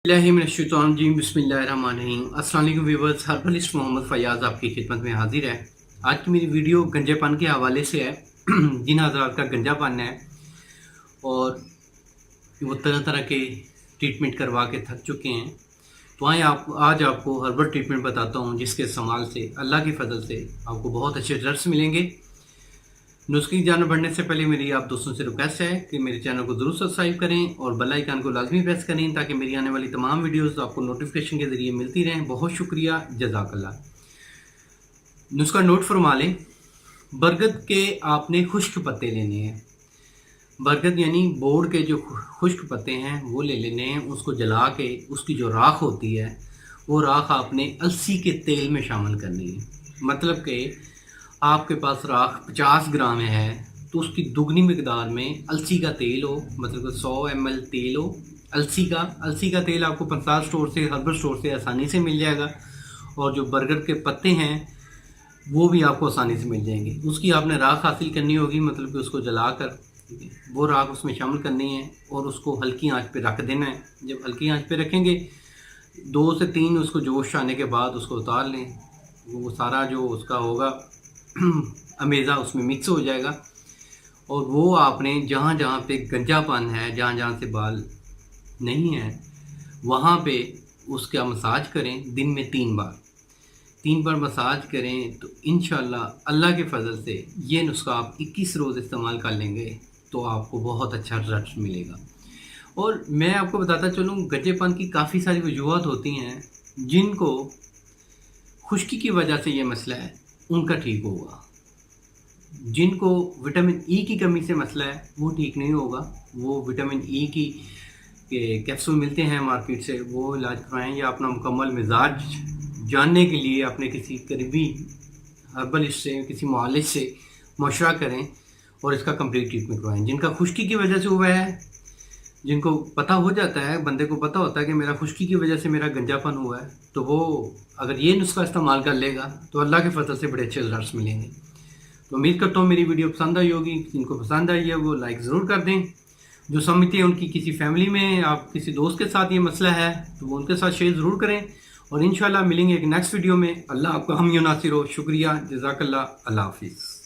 बिस्मिल्लाहिर्रहमानिर्रहीम। अस्सलाम वालेकुम व्यूअर्स, हर्बलिस्ट मोहम्मद फयाज़ आपकी खिदमत में हाजिर है। आज की मेरी वीडियो गंजेपन के हवाले से है। जिन हज़रात का गंजापन है और वो तरह तरह के ट्रीटमेंट करवा के थक चुके हैं, तो आज आपको हर्बल ट्रीटमेंट बताता हूँ जिसके इस्तेमाल से अल्लाह की फ़ज़ल से आपको बहुत अच्छे रिजल्ट्स मिलेंगे। नुस्खे की जान बढ़ने से पहले मेरी आप दोस्तों से रिक्वेस्ट है कि मेरे चैनल को ज़रूर सब्सक्राइब करें और बेल आइकन को लाजमी प्रेस करें ताकि मेरी आने वाली तमाम वीडियोस आपको नोटिफिकेशन के ज़रिए मिलती रहें। बहुत शुक्रिया, जज़ाकल्लाह। नुस्खा नोट फरमा लें। बरगद के आपने खुश्क पत्ते लेने हैं। बरगद यानी बोर्ड के जो खुश्क पत्ते हैं वो ले लेने हैं। उसको जला के उसकी जो राख होती है वो राख आपने अलसी के तेल में शामिल करनी है। मतलब कि आपके पास राख 50 ग्राम है तो उसकी दुगनी मकदार में अलसी का तेल हो, मतलब 100 ml तेल हो अलसी का तेल आपको पंसार स्टोर से, हर्बल स्टोर से आसानी से मिल जाएगा। और जो बरगद के पत्ते हैं वो भी आपको आसानी से मिल जाएंगे। उसकी आपने राख हासिल करनी होगी, मतलब कि उसको जलाकर वो राख उसमें शामिल करनी है और उसको हल्की आंच पे रख देना है। जब हल्की आंच पे रखेंगे 2 से 3 उसको जोश आने के बाद उसको उतार लें। वो सारा जो उसका होगा अमेज़ा उसमें मिक्स हो जाएगा और वो आपने जहाँ जहाँ पे गंजापन है, जहाँ जहाँ से बाल नहीं है, वहाँ पे उसका मसाज करें। दिन में 3 बार मसाज करें तो इंशाल्लाह अल्लाह के फजल से ये नुस्खा आप 21 रोज़ इस्तेमाल कर लेंगे तो आपको बहुत अच्छा रिजल्ट मिलेगा। और मैं आपको बताता चलूँ, गंजेपन की काफ़ी सारी वजूहत होती हैं। जिनको खुश्की की वजह से ये मसला है उनका ठीक होगा। जिनको विटामिन ई की कमी से मसला है वो ठीक नहीं होगा। वो विटामिन ई की कैप्सूल मिलते हैं मार्केट से, वो इलाज करवाएं या अपना मुकम्मल मिजाज जानने के लिए अपने किसी करीबी हर्बलिस्ट से, किसी मुआलिज से मशवरा करें और इसका कंप्लीट ट्रीटमेंट करवाएं। जिनका खुश्की की वजह से हुआ है, जिनको पता हो जाता है, बंदे को पता होता है कि मेरा खुश्की की वजह से मेरा गंजापन हुआ है, तो वो अगर ये नुस्खा इस्तेमाल कर लेगा तो अल्लाह के फजल से बड़े अच्छे रिजल्ट्स मिलेंगे। तो उम्मीद करता हूँ मेरी वीडियो पसंद आई होगी। जिनको पसंद आई है वो लाइक ज़रूर कर दें। जो समझते हैं उनकी किसी फैमिली में, आप किसी दोस्त के साथ ये मसला है तो वो उनके साथ शेयर ज़रूर करें। और इंशाल्लाह मिलेंगे एक नेक्स्ट वीडियो में। अल्लाह आपका हम नासिर हो। शुक्रिया, जज़ाकल्लाह, अल्लाह हाफिज़।